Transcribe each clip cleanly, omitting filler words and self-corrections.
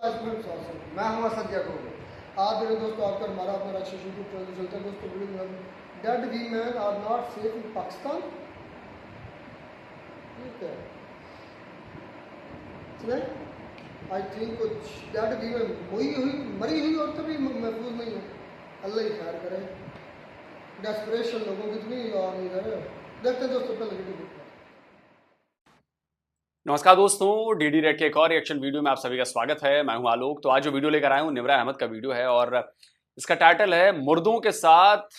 मैं हूँ असद याकूब। आज मेरे दोस्तों आपका हमारा अपना राक्षस यूट्यूब चैनल चलता है दोस्तों। वीडियो में dead women are not safe in Pakistan. ठीक है, आई थिंक कुछ डेड वीमेन मरी हुई औरतें भी महफूज नहीं है। अल्लाह ही खैर करे। डेस्परेशन लोगों की इतनी और इधर देखते हैं दोस्तों पहले वीडियो। नमस्कार दोस्तों, डीडी रेड के एक और रिएक्शन वीडियो में आप सभी का स्वागत है। मैं हूं आलोक। तो आज जो वीडियो लेकर आया हूं निवरा अहमद का वीडियो है और इसका टाइटल है मुर्दों के साथ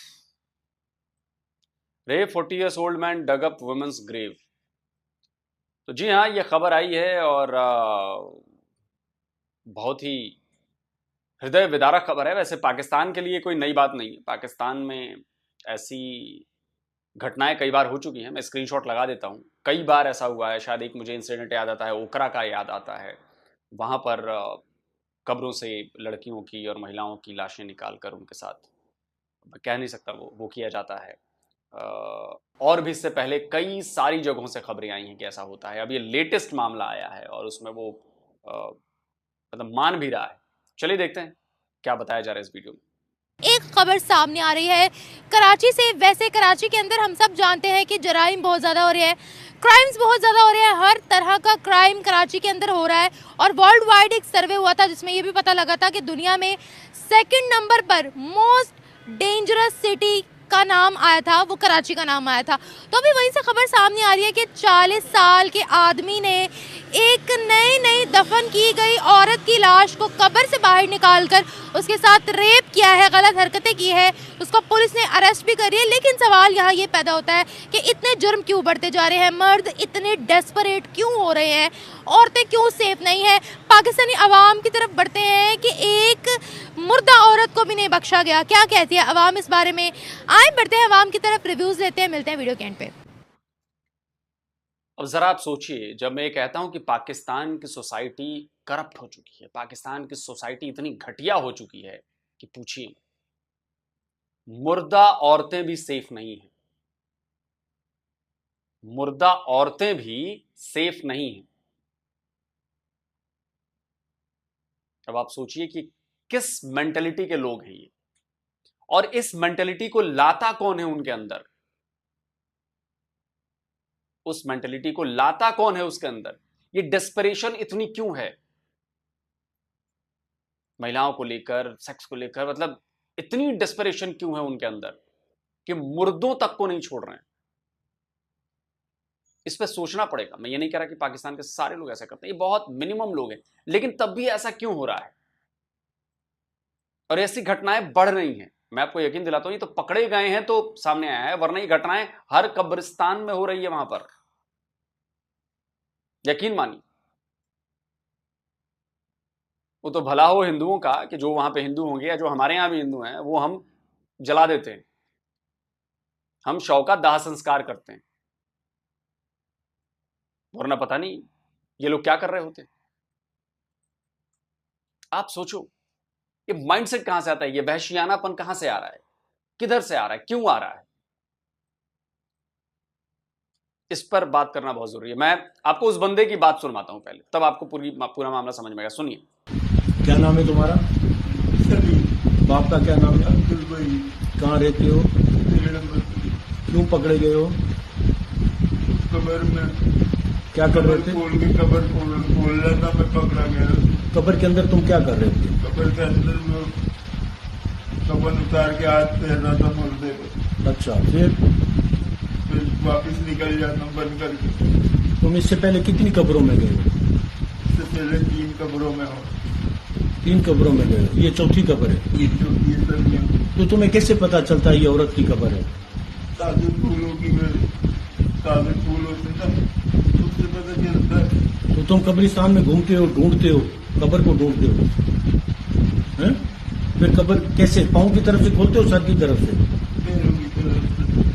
rape 40 years old man dug up women's grave। तो जी हाँ, ये खबर आई है और बहुत ही हृदय विदारक खबर है। वैसे पाकिस्तान के लिए कोई नई बात नहीं है। पाकिस्तान में ऐसी घटनाएं कई बार हो चुकी हैं। मैं स्क्रीनशॉट लगा देता हूं। कई बार ऐसा हुआ है। शायद एक मुझे इंसिडेंट याद आता है, ओकरा का याद आता है। वहां पर कब्रों से लड़कियों की और महिलाओं की लाशें निकालकर उनके साथ, मैं कह नहीं सकता वो किया जाता है। और भी इससे पहले कई सारी जगहों से खबरें आई हैं कि ऐसा होता है। अब ये लेटेस्ट मामला आया है और उसमें वो मतलब मान भी रहा है। चलिए देखते हैं क्या बताया जा रहा है इस वीडियो में। एक खबर सामने आ रही है कराची से। वैसे कराची के अंदर हम सब जानते हैं कि जराइम बहुत ज़्यादा हो रहे हैं, क्राइम्स बहुत ज़्यादा हो रहे हैं। हर तरह का क्राइम कराची के अंदर हो रहा है और वर्ल्ड वाइड एक सर्वे हुआ था जिसमें ये भी पता लगा था कि दुनिया में 2nd नंबर पर मोस्ट डेंजरस सिटी का नाम आया था, वो कराची का नाम आया था। तो अभी वहीं से खबर सामने आ रही है कि 40 साल के आदमी ने एक नई दफन की गई औरत की लाश को कब्र से बाहर निकालकर उसके साथ रेप किया है, गलत हरकतें की है। उसको पुलिस ने अरेस्ट भी करी है। लेकिन सवाल यहाँ ये पैदा होता है कि इतने जुर्म क्यों बढ़ते जा रहे हैं, मर्द इतने डेस्परेट क्यों हो रहे हैं, औरतें क्यों सेफ नहीं है। पाकिस्तानी अवाम की तरफ बढ़ते हैं कि एक मुर्दा औरत को भी नहीं बख्शा गया। क्या कहती है अवाम इस बारे में? आए बढ़ते हैं अवाम की तरफ, रिव्यूज लेते हैं। मिलते हैं वीडियो के एंड पे। अब जरा आप सोचिए, जब मैं ये कहता हूं कि पाकिस्तान की सोसाइटी करप्ट हो चुकी है, पाकिस्तान की सोसाइटी इतनी घटिया हो चुकी है कि पूछिए, मुर्दा औरतें भी सेफ नहीं हैं। मुर्दा औरतें भी सेफ नहीं हैं। अब आप सोचिए कि किस मेंटलिटी के लोग हैं ये, और इस मेंटलिटी को लाता कौन है उनके अंदर। उस मेंटलिटी को लाता कौन है उसके अंदर। ये डेस्परेशन इतनी क्यों है महिलाओं को लेकर, सेक्स को लेकर, मतलब इतनी डेस्परेशन क्यों है उनके अंदर कि मुर्दों तक को नहीं छोड़ रहे हैं। इस पर सोचना पड़ेगा। मैं ये नहीं कह रहा कि पाकिस्तान के सारे लोग ऐसा करते हैं, ये बहुत मिनिमम लोग हैं, लेकिन तब भी ऐसा क्यों हो रहा है और ऐसी घटनाएं बढ़ रही हैं। मैं आपको यकीन दिलाता हूं, ये तो पकड़े गए हैं तो सामने आया है, वरना ये घटनाएं हर कब्रिस्तान में हो रही है वहां पर, यकीन मानिए। वो तो भला हो हिंदुओं का कि जो वहां पे हिंदू होंगे या जो हमारे यहां भी हिंदू हैं वो हम जला देते हैं, हम शव का दाह संस्कार करते हैं, वरना पता नहीं ये लोग क्या कर रहे होते। आप सोचो, ये माइंडसेट कहां से आता है, ये वहशियानापन कहां से आ रहा है, किधर से आ रहा है, क्यों आ रहा है। इस पर बात करना बहुत जरूरी है। मैं आपको उस बंदे की बात सुनवाता हूं पहले, तब आपको पूरा मामला समझ में आएगा। सुनिए। क्या नाम है तुम्हारा? बाप का क्या नाम है? कहाँ रहते हो? क्यों पकड़े गए हो? कब्र में। क्या कर रहे थे? कब्र खोल रहा था, मैं पकड़ा गया। कब्र के अंदर तुम क्या कर रहे थे? कब्र के अंदर में कब्र उतार के हाथ फेर रहा था मुर्दे को। अच्छा, फिर वापिस निकल जाता बंद करके। तुम इससे पहले कितनी कब्रों में गए हो? इससे पहले 3 कब्रों में हो। 3 कब्रों में गए हो, ये चौथी कब्र है। ये चौथी है। तो तुम्हें कैसे पता चलता है ये औरत की कब्र है? ताजे फूलों की, ताजे फूलों से ना उससे पता चलता है। तो तुम कब्रिस्तान में घूमते हो, ढूंढते हो, कब्र को ढूंढते हो, हैं? फिर कब्र कैसे, पाँव की तरफ से खोलते हो, सर की तरफ से?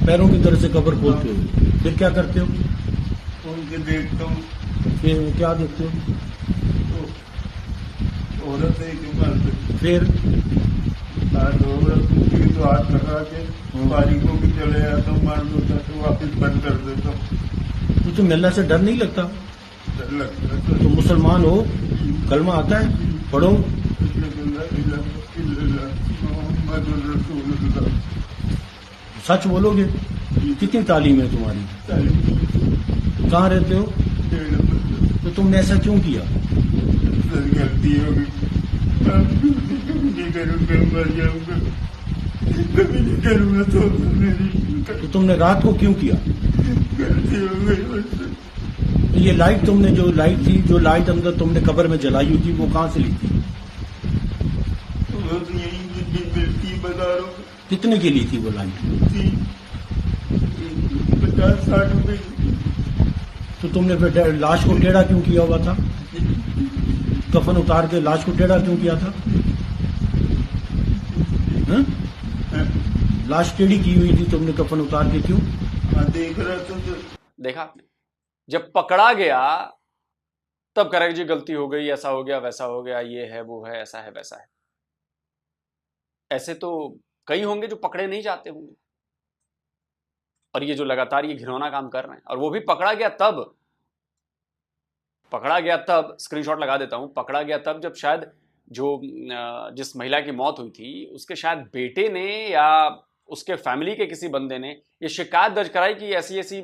पैरों की तरफ से कब्र खोलते हो। फिर क्या करते हो? उनके देखता हूँ। फिर क्या देखते हो? तो औरत है कि मर्द? फिर औरत तो हाथ लगा के बारीकों की चले जाता हूँ, मर्द होता तो वापिस बंद कर देता हूँ। तो तुम्हें अल्लाह से डर नहीं लगता? डर लगता है। तो मुसलमान हो, कलमा आता है? पढ़ो। सच बोलोगे? कितनी तालीम है तुम्हारी? कहाँ रहते हो? तो तुमने ऐसा क्यों किया? गलती होगी, नहीं करूँगा, मर जाऊंगा, कभी नहीं करूँगा तो मेरी तो तुमने रात को क्यों किया? गलती हो गई मुझसे। तो ये लाइट तुमने जो लाइट अंदर तुमने कब्र में जलाई हुई थी वो कहाँ से ली थी? वो तो यही जितनी मिलती बता रहा हूँ, कितने की ली थी वो लाइट? 50-60 रुपए। तो तुमने फिर लाश को टेढ़ा क्यों किया हुआ था? कफन उतार के लाश को टेढ़ा क्यों किया था? हाँ? लाश टेढ़ी की हुई थी तुमने कफन उतार के क्यों? देख रहा था तो देखा आपने, जब पकड़ा गया तब कह रहे जी गलती हो गई, ऐसा हो गया, वैसा हो गया, ये है, वो है, ऐसा है, वैसा है। ऐसे तो कई होंगे जो पकड़े नहीं जाते होंगे, और ये जो लगातार ये घिनौना काम कर रहे हैं, और वो भी पकड़ा गया तब स्क्रीनशॉट लगा देता हूं, पकड़ा गया तब जब शायद जो जिस महिला की मौत हुई थी उसके शायद बेटे ने या उसके फैमिली के किसी बंदे ने ये शिकायत दर्ज कराई कि ऐसी ऐसी,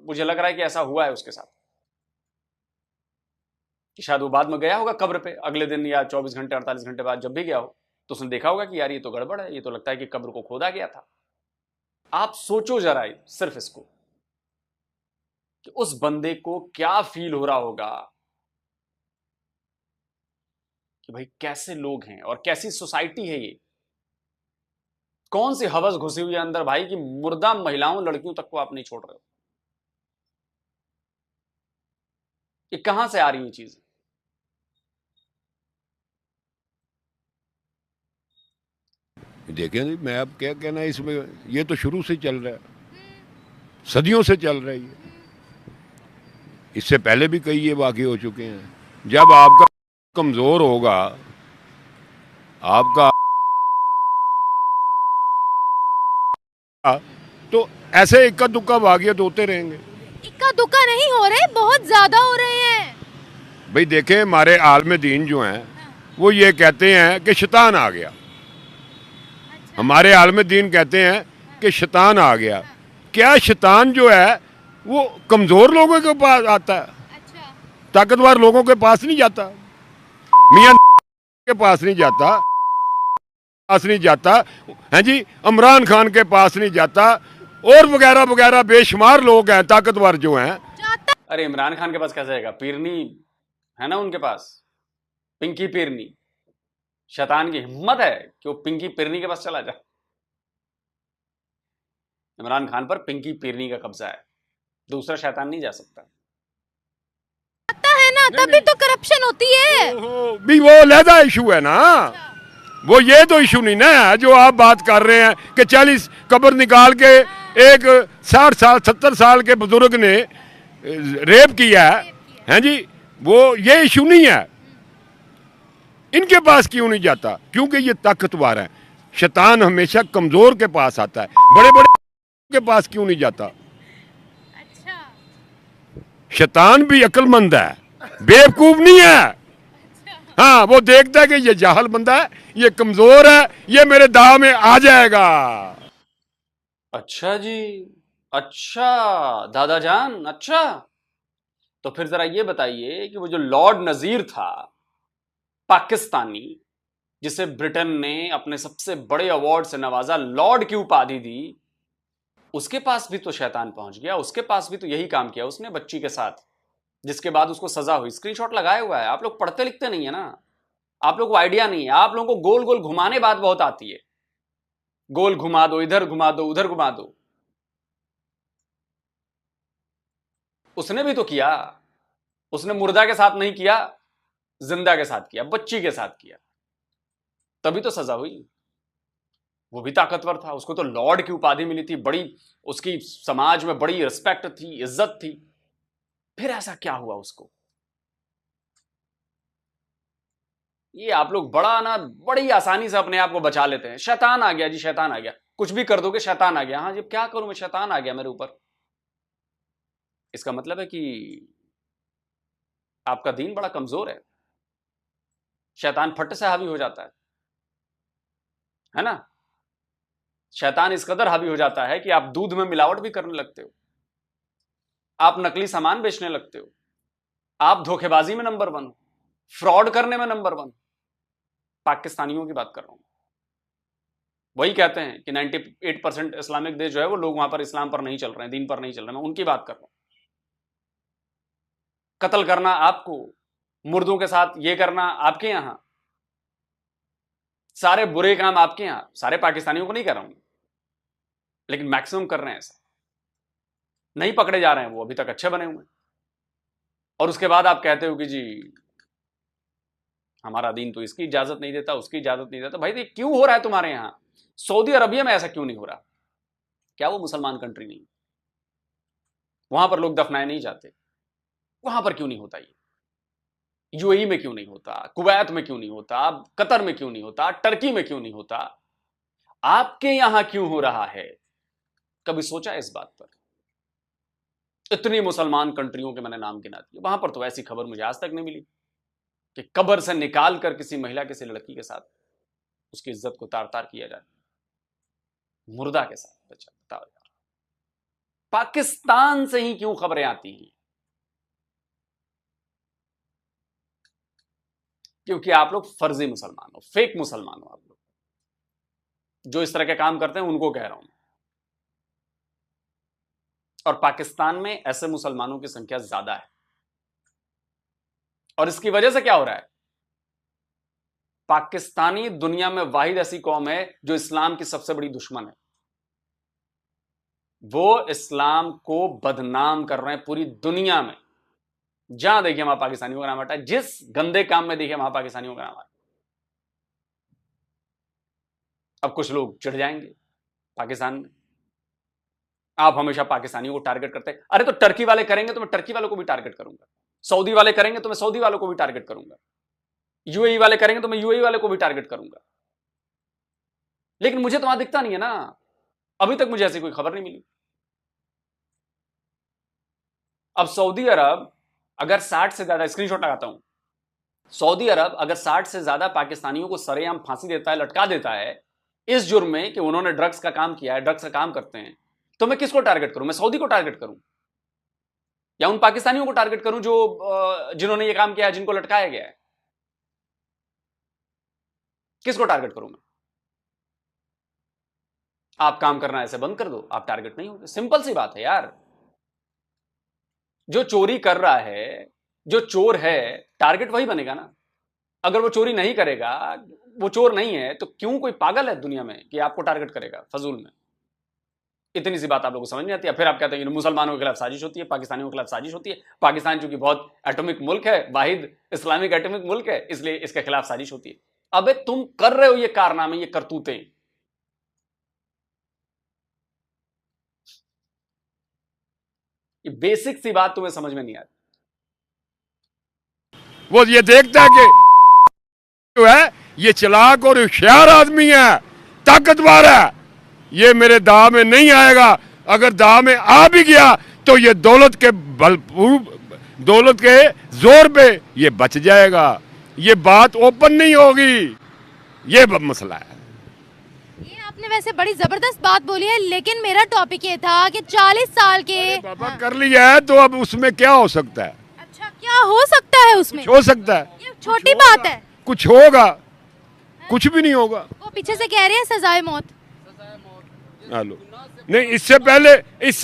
मुझे लग रहा है कि ऐसा हुआ है उसके साथ, कि शायद वो बाद में गया होगा कब्र पे अगले दिन या 24 घंटे 48 घंटे बाद जब भी गया हो, तो उसने देखा होगा कि यार ये तो गड़बड़ है, ये तो लगता है कि कब्र को खोदा गया था। आप सोचो जरा सिर्फ इसको कि उस बंदे को क्या फील हो रहा होगा कि भाई कैसे लोग हैं और कैसी सोसाइटी है ये, कौन सी हवस घुसी हुई है अंदर भाई कि मुर्दा महिलाओं लड़कियों तक को आप नहीं छोड़ रहे हो। ये कहां से आ रही है चीज? देखें नहीं, मैं अब क्या कहना है इसमें, ये तो शुरू से चल रहा है, सदियों से चल रहा है ये। इससे पहले भी कई ये वाक़े हो चुके हैं। जब आपका कमज़ोर होगा, आपका तो ऐसे इक्का दुक्का वाक़े तो होते रहेंगे। इक्का दुक्का नहीं हो रहे, बहुत ज्यादा हो रहे हैं। भाई देखें, हमारे आलम दीन जो हैं वो ये कहते हैं कि शैतान आ गया। हमारे आलम दीन कहते हैं कि शैतान आ गया। क्या शैतान जो है वो कमज़ोर लोगों के पास आता है? अच्छा। ताकतवर लोगों के पास नहीं जाता, मियां के पास नहीं जाता, हैं जी, इमरान खान के पास नहीं जाता, और वगैरह वगैरह बेशुमार लोग हैं ताकतवर जो हैं। अरे इमरान खान के पास कैसे जाएगा? पीरनी है ना उनके पास, पिंकी पीरनी। शैतान की हिम्मत है कि वो पिंकी पीरनी के पास चला जाए? इमरान खान पर पिंकी पीरनी का कब्जा है, दूसरा शैतान नहीं जा सकता। है ना, तभी तो करप्शन होती है। भी वो अलहदा इशू है ना, वो ये तो इशू नहीं ना जो आप बात कर रहे हैं कि 40 कब्र निकाल के एक 60 साल 70 साल के बुजुर्ग ने रेप किया है जी, वो ये इशू नहीं है। इनके पास क्यों नहीं जाता? क्योंकि ये ताकतवर है। शैतान हमेशा कमजोर के पास आता है, बड़े बड़े के पास क्यों नहीं जाता? अच्छा। शैतान भी अक्लमंद है, बेवकूफ नहीं है। हाँ, वो देखता है कि ये जाहल बंदा है, ये कमजोर है, ये मेरे दाव में आ जाएगा। अच्छा जी, अच्छा दादा जान, अच्छा तो फिर जरा ये बताइए कि वो जो लॉर्ड नजीर था पाकिस्तानी, जिसे ब्रिटेन ने अपने सबसे बड़े अवार्ड से नवाजा, लॉर्ड की उपाधि दी, उसके पास भी तो शैतान पहुंच गया, उसके पास भी तो यही काम किया उसने बच्ची के साथ, जिसके बाद उसको सजा हुई। स्क्रीनशॉट लगाया हुआ है। आप लोग पढ़ते लिखते नहीं है ना, आप लोग को आइडिया नहीं है, आप लोगों को गोल गोल घुमाने बात बहुत आती है, गोल घुमा दो, इधर घुमा दो, उधर घुमा दो। उसने भी तो किया, उसने मुर्दा के साथ नहीं किया, जिंदा के साथ किया, बच्ची के साथ किया, तभी तो सजा हुई। वो भी ताकतवर था, उसको तो लॉर्ड की उपाधि मिली थी, बड़ी उसकी समाज में बड़ी रिस्पेक्ट थी, इज्जत थी। फिर ऐसा क्या हुआ उसको? ये आप लोग बड़ा ना, बड़ी आसानी से अपने आप को बचा लेते हैं। शैतान आ गया जी, शैतान आ गया, कुछ भी कर दोगे शैतान आ गया। हाँ जी, क्या करूं मैं, शैतान आ गया मेरे ऊपर। इसका मतलब है कि आपका दीन बड़ा कमजोर है, शैतान फट से हावी हो जाता है ना। शैतान इस कदर हावी हो जाता है कि आप दूध में मिलावट भी करने लगते हो, आप नकली सामान बेचने लगते हो, आप धोखेबाजी में नंबर 1, फ्रॉड करने में नंबर 1। पाकिस्तानियों की बात कर रहा हूं। वही कहते हैं कि 98% इस्लामिक देश जो है वो लोग वहां पर इस्लाम पर नहीं चल रहे हैं, दीन पर नहीं चल रहे हैं, मैं उनकी बात कर रहा हूं। कत्ल करना आपको, मुर्दों के साथ ये करना आपके यहां, सारे बुरे काम आपके यहां। सारे पाकिस्तानियों को नहीं कर रहा हूं, लेकिन मैक्सिमम कर रहे हैं ऐसा। नहीं पकड़े जा रहे हैं वो, अभी तक अच्छे बने हुए हैं। और उसके बाद आप कहते हो कि जी हमारा दीन तो इसकी इजाजत नहीं देता, उसकी इजाजत नहीं देता। भाई ये क्यों हो रहा है तुम्हारे यहां? सऊदी अरबिया में ऐसा क्यों नहीं हो रहा? क्या वो मुसलमान कंट्री नहीं? वहां पर लोग दफनाए नहीं जाते? वहां पर क्यों नहीं होता? ये यूएई में क्यों नहीं होता? कुवैत में क्यों नहीं होता? कतर में क्यों नहीं होता? टर्की में क्यों नहीं होता? आपके यहां क्यों हो रहा है? कभी सोचा इस बात पर? इतनी मुसलमान कंट्रियों के मैंने नाम गिना दिए, वहां पर तो ऐसी खबर मुझे आज तक नहीं मिली कि कब्र से निकाल कर किसी महिला, किसी लड़की के साथ उसकी इज्जत को तार तार किया जाए, मुर्दा के साथ। बच्चा बताओ यार, पाकिस्तान से ही क्यों खबरें आती हैं? क्योंकि आप लोग फर्जी मुसलमान हो, फेक मुसलमान हो। आप लोग जो इस तरह के काम करते हैं उनको कह रहा हूं। और पाकिस्तान में ऐसे मुसलमानों की संख्या ज्यादा है। और इसकी वजह से क्या हो रहा है? पाकिस्तानी दुनिया में वाहिद ऐसी कौम है जो इस्लाम की सबसे बड़ी दुश्मन है। वो इस्लाम को बदनाम कर रहे हैं पूरी दुनिया में। जहां देखिए वहां पाकिस्तानियों का नाम आता है, जिस गंदे काम में देखिए वहां पाकिस्तानियों का नाम आता है। अब कुछ लोग चिढ़ जाएंगे पाकिस्तान में, आप हमेशा पाकिस्तानियों को टारगेट करते हैं। अरे तो टर्की वाले करेंगे तो मैं टर्की वालों को भी टारगेट करूंगा, सऊदी वाले करेंगे तो मैं सऊदी वालों को भी टारगेट करूंगा, यूएई वाले करेंगे तो मैं यूएई वाले को भी टारगेट करूंगा। लेकिन मुझे तो वहां दिखता नहीं है ना, अभी तक मुझे ऐसी कोई खबर नहीं मिली। अब सऊदी अरब अगर 60 से ज्यादा, स्क्रीनशॉट लगाता हूं, सऊदी अरब अगर 60 से ज्यादा पाकिस्तानियों को सरेआम फांसी देता है, लटका देता है इस जुर्म में कि उन्होंने ड्रग्स का काम किया है, ड्रग्स का काम करते हैं, तो मैं किसको टारगेट करूं? मैं सऊदी को टारगेट करूं या उन पाकिस्तानियों को टारगेट करूं जो जिन्होंने ये काम किया है, जिनको लटकाया गया है? किसको टारगेट करूं मैं? आप काम करना ऐसे बंद कर दो, आप टारगेट नहीं होंगे। सिंपल सी बात है यार। जो चोरी कर रहा है, जो चोर है, टारगेट वही बनेगा ना। अगर वो चोरी नहीं करेगा, वो चोर नहीं है, तो क्यों कोई पागल है दुनिया में कि आपको टारगेट करेगा फजूल में? इतनी सी बात आप लोगों को समझ नहीं आती है। फिर आप कहते हैं कि मुसलमानों के खिलाफ साजिश होती है, पाकिस्तानियों के खिलाफ साजिश होती है। पाकिस्तान चूंकि बहुत एटॉमिक मुल्क है, वाहिद इस्लामिक एटॉमिक मुल्क है, इसलिए इसके खिलाफ साजिश होती है। अबे तुम कर रहे हो ये कारनामे, ये करतूतें। ये बेसिक सी बात तुम्हें समझ में नहीं आती। वो ये देखता है कि जो है ये चालाक और होशियार आदमी है, ताकतवर है, ये मेरे दाव में नहीं आएगा। अगर दाव में आ भी गया तो ये दौलत के दौलत के जोर पे ये बच जाएगा। ये बात ओपन नहीं होगी, ये मसला है। ये आपने वैसे बड़ी जबरदस्त बात बोली है, लेकिन मेरा टॉपिक ये था कि 40 साल के बाबा कर लिया है तो अब उसमें क्या हो सकता है? अच्छा, क्या हो सकता है उसमें? हो सकता है, ये छोटी बात है। कुछ होगा, कुछ भी नहीं होगा। वो पीछे से कह रहे हैं सजाए मौत। हेलो नहीं, इससे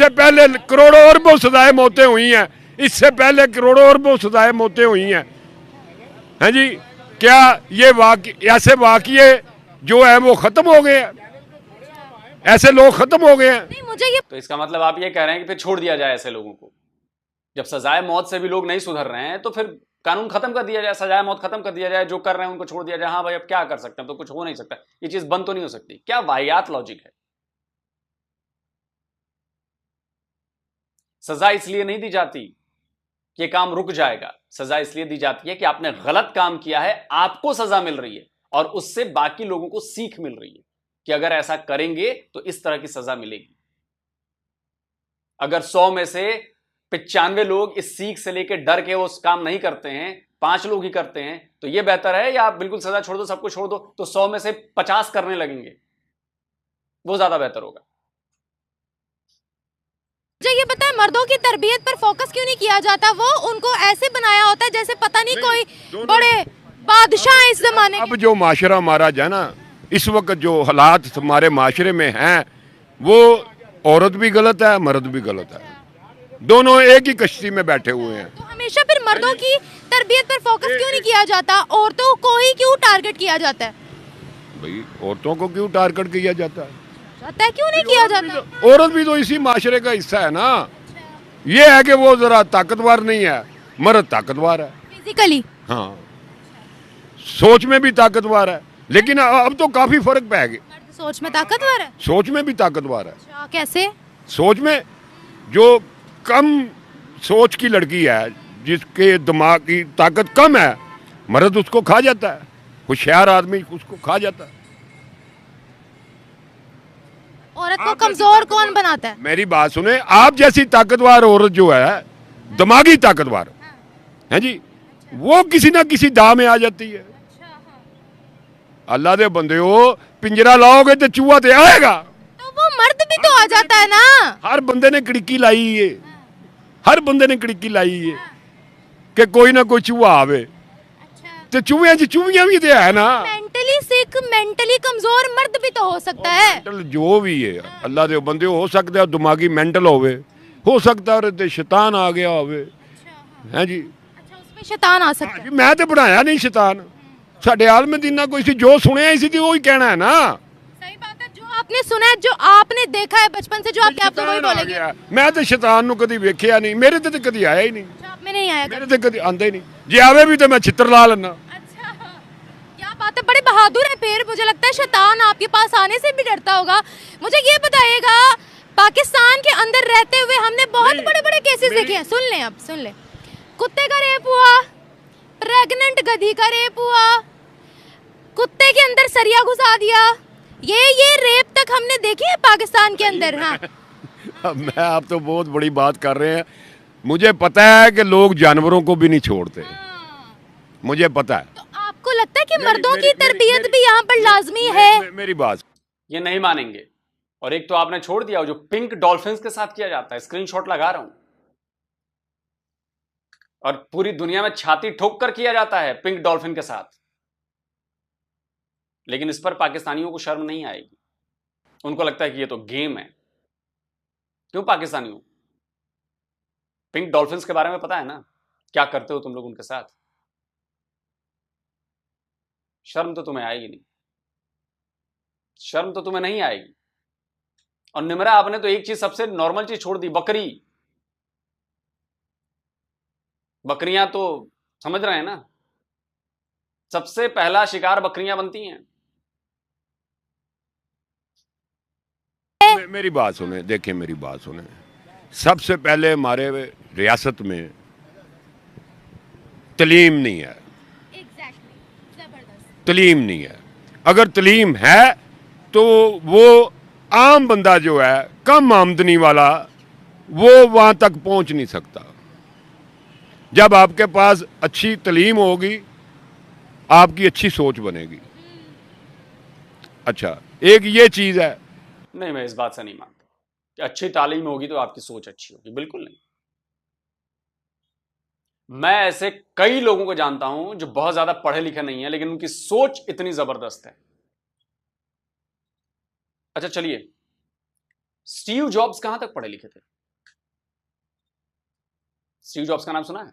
पहले करोड़ों अरबों सजाएं मौतें हुई हैं। इससे पहले करोड़ों अरबों सजाएं मौतें हुई हैं। हैं जी, क्या ये ऐसे वाक़ये जो है वो खत्म हो गए हैं? ऐसे लोग खत्म हो गए हैं? नहीं, मुझे ये तो इसका मतलब आप ये कह रहे हैं कि फिर छोड़ दिया जाए ऐसे लोगों को? जब सजाए मौत से भी लोग नहीं सुधर रहे हैं तो फिर कानून खत्म कर दिया जाए, सजाए मौत खत्म कर दिया जाए, जो कर रहे हैं उनको छोड़ दिया जाए। हाँ भाई, अब क्या कर सकते हैं, तो कुछ हो नहीं सकता, ये चीज बंद तो नहीं हो सकती। क्या वाहियात लॉजिक है। सजा इसलिए नहीं दी जाती कि काम रुक जाएगा, सजा इसलिए दी जाती है कि आपने गलत काम किया है, आपको सजा मिल रही है और उससे बाकी लोगों को सीख मिल रही है कि अगर ऐसा करेंगे तो इस तरह की सजा मिलेगी। अगर 100 में से 95 लोग इस सीख से लेकर डर के उस काम नहीं करते हैं, 5 लोग ही करते हैं, तो ये बेहतर है या आप बिल्कुल सजा छोड़ दो, सबको छोड़ दो, तो 100 में से 50 करने लगेंगे, वो ज्यादा बेहतर होगा। मुझे ये पता है मर्दों की तरबियत पर फोकस क्यों नहीं किया जाता? वो उनको ऐसे बनाया होता है जैसे पता नहीं कोई बड़े बादशाह हैं इस जमाने अब के। जो माशरा हमारा है ना, इस वक्त जो हालात हमारे माशरे में हैं, वो औरत भी गलत है, मर्द भी गलत है, दोनों एक ही कश्ती में बैठे हुए हैं। तो हमेशा फिर मर्दों की तरबियत पर फोकस क्यों नहीं किया जाता? औरतों को ही क्यों टारगेट किया जाता है? भाई औरतों को क्यों टारगेट किया जाता है? क्यों नहीं किया जाता? औरत भी तो इसी माशरे का हिस्सा है ना। ये है कि वो जरा ताकतवर नहीं है, मर्द ताकतवर है। फिजिकली हाँ, सोच में भी ताकतवर है, लेकिन अब तो काफी फर्क पै गया। मर्द सोच में ताकतवर है? सोच में भी ताकतवर है। अच्छा, कैसे? सोच में जो कम सोच की लड़की है, जिसके दिमाग की ताकत कम है, मर्द उसको खा जाता है, होशियार आदमी उसको खा जाता है। औरत को कमजोर कौन बनाता है? मेरी बात सुने, आप जैसी ताकतवर औरत जो है, दिमागी ताकतवर है जी, वो किसी ना किसी दाव में आ जाती है। अल्लाह दे बंदे हो, पिंजरा लाओगे तो चूहा तो आएगा। तो वो मर्द भी तो आ जाता है ना। हर बंदे ने कड़की लाई है, हर बंदे ने कड़की लाई है कि कोई ना कोई चूहा आवे, तो चूहे चूहियां भी तो है ना। मेंटली सिक, मेंटली कमजोर मर्द भी तो हो सकता है। मेंटल जो भी है, अल्लाह दे बंदे हो सकता है दिमागी मेंटल होवे, हो सकता है ते शैतान आ गया होवे, है जी। अच्छा, उसमें शैतान आ सकता है। जी, मैं तो बनाया नहीं शैतान, साडे आलम दीना कोई सी जो सुने इसी दी वही कहना है ना। सही बात है, जो आपने सुना है, जो आपने देखा है बचपन से, जो आपके आप तो वही शैतान आ बोलेंगे। गया। मैं तो शैतान नु कदी वेखिया नहीं, मेरे ते कदी आया ही नहीं, अच्छा, आप में नहीं आया मेरे ते कदी आंदा ही नहीं, जे आवे भी तो मैं छित्र ला लेना। अच्छा, क्या बात है, बड़े बहादुर है। फिर मुझे लगता है शैतान आपके पास आने से भी डरता होगा। मुझे ये बताइएगा, पाकिस्तान के अंदर रहते हुए हमने बहुत बड़े बड़े केसेस देखे हैं। सुन लें, अब सुन लें। कुत्ते का रेप हुआ, प्रेग्नेंट गधी का रेप हुआ, कुत्ते के अंदर सरिया घुसा दिया, ये रेप तक हमने देखे हैं पाकिस्तान के अंदर। हाँ, अब मैं आप तो बहुत बड़ी बात कर रहे हैं, मुझे पता है कि लोग जानवरों को भी नहीं छोड़ते, मुझे पता है। तो आपको लगता है कि मर्दों की तरबियत भी यहाँ पर लाजमी है? मेरी बात, ये नहीं मानेंगे। और एक तो आपने छोड़ दिया, जो पिंक डॉल्फिन्स के साथ किया जाता है, स्क्रीनशॉट लगा रहा हूं, और पूरी दुनिया में छाती ठोक कर किया जाता है पिंक डॉल्फिन के साथ, लेकिन इस पर पाकिस्तानियों को शर्म नहीं आएगी। उनको लगता है कि ये तो गेम है। क्यों पाकिस्तानियों? पिंक डॉल्फिन्स के बारे में पता है ना, क्या करते हो तुम लोग उनके साथ? शर्म तो तुम्हें आएगी नहीं, शर्म तो तुम्हें नहीं आएगी। और निमरा, आपने तो एक चीज, सबसे नॉर्मल चीज छोड़ दी, बकरी। बकरियां तो समझ रहे हैं ना, सबसे पहला शिकार बकरियां बनती हैं। मेरी बात सुने, देखिए मेरी बात सुने, सबसे पहले हमारे रियासत में तलीम नहीं है, तलीम नहीं है। अगर तलीम है तो वो आम बंदा जो है, कम आमदनी वाला, वो वहां तक पहुंच नहीं सकता। जब आपके पास अच्छी तलीम होगी, आपकी अच्छी सोच बनेगी। अच्छा, एक ये चीज है। नहीं, मैं इस बात से नहीं मानता कि अच्छी तालीम होगी तो आपकी सोच अच्छी होगी, बिल्कुल नहीं। मैं ऐसे कई लोगों को जानता हूं जो बहुत ज्यादा पढ़े लिखे नहीं है, लेकिन उनकी सोच इतनी जबरदस्त है। अच्छा चलिए, स्टीव जॉब्स कहां तक पढ़े लिखे थे? स्टीव जॉब्स का नाम सुना है?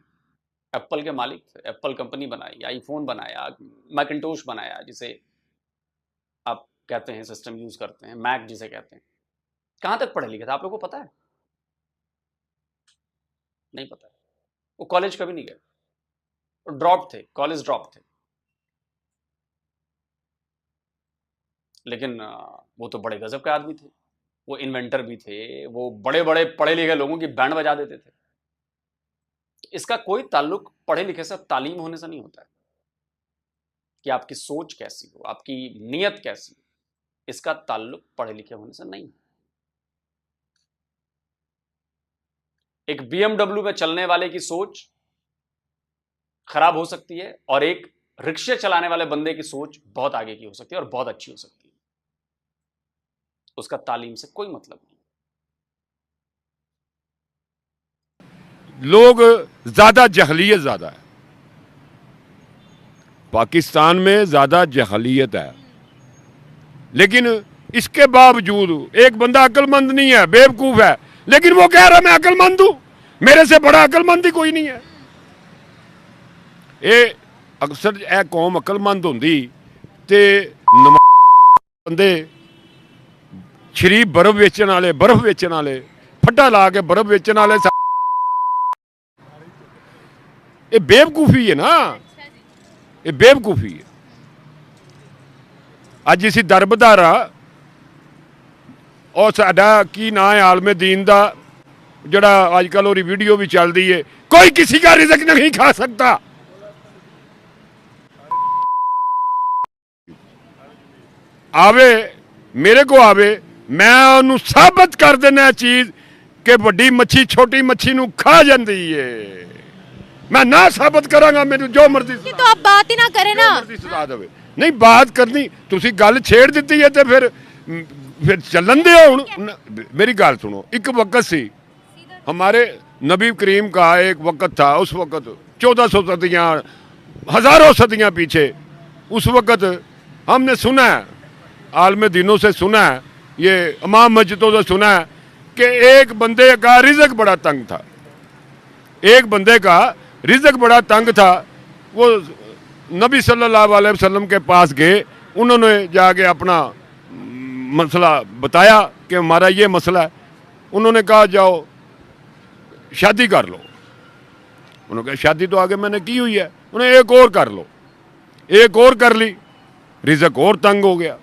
एप्पल के मालिक थे, एप्पल कंपनी बनाई, आईफोन बनाया, मैकिंटोश बनाया, जिसे आप कहते हैं सिस्टम यूज करते हैं, मैक जिसे कहते हैं। कहां तक पढ़े लिखे थे आप लोगों को पता है? नहीं पता है। वो कॉलेज कभी नहीं गए, ड्रॉप थे, कॉलेज ड्रॉप थे। लेकिन वो तो बड़े गजब के आदमी थे, वो इन्वेंटर भी थे, वो बड़े बड़े पढ़े लिखे लोगों की बैंड बजा देते थे। इसका कोई ताल्लुक पढ़े लिखे से, तालीम होने से नहीं होता है कि आपकी सोच कैसी हो, आपकी नीयत कैसी हो। इसका ताल्लुक पढ़े लिखे होने से नहीं। एक BMW में चलने वाले की सोच खराब हो सकती है और एक रिक्शे चलाने वाले बंदे की सोच बहुत आगे की हो सकती है और बहुत अच्छी हो सकती है। उसका तालीम से कोई मतलब नहीं। लोग ज्यादा जहलियत ज्यादा है, पाकिस्तान में ज्यादा जहलियत है, लेकिन इसके बावजूद एक बंदा अक्लमंद नहीं है, बेवकूफ है, लेकिन वो कह रहा मैं अक्लमंद हूं, मेरे से बड़ा अक्लमंद ही कोई नहीं है। ये अक्सर यह कौम अक्लमंद होंदी ते बंदे शरीफ बर्फ बेचण वाले, बर्फ बेचण वाले, फट्टा ला के बर्फ बेचण वाले, ये बेवकूफी है ना, ये बेवकूफी है। अज असीं दर बधारा और साडा की ना है आलमे दीन दा जड़ा आजकल और वीडियो भी चलती है, कोई किसी का रिज़्क नहीं खा सकता। आवे मेरे को आवे, मैं उन्होंने साबित कर देना चीज कि बड़ी मच्छी छोटी मच्छी नूं खा जाती है। मैं ना साबित करांगा, मेरे जो मर्जी तो आप बात ही ना करें ना, सजा देवे। नहीं बात करनी, तुसी गल छेड़ दी है तो फिर चलन दे। हुण मेरी गल सुनो, एक वक्त सी हमारे नबी करीम का एक वक्त था, उस वक्त 1400 सदियाँ, हजारों सदियाँ पीछे, उस वक्त हमने सुना है, आलम दिनों से सुना है, ये इमाम मस्जिदों से सुना है कि एक बंदे का रिज़्क बड़ा तंग था, एक बंदे का रिज़्क बड़ा तंग था। वो नबी सल्लल्लाहु अलैहि वसल्लम के पास गए, उन्होंने जाके अपना मसला बताया कि हमारा ये मसला है। उन्होंने कहा जाओ शादी कर लो। उन्होंने कहा शादी तो आगे मैंने की हुई है। उन्हें एक और कर लो, एक और कर ली, रिज़्क और तंग हो गया,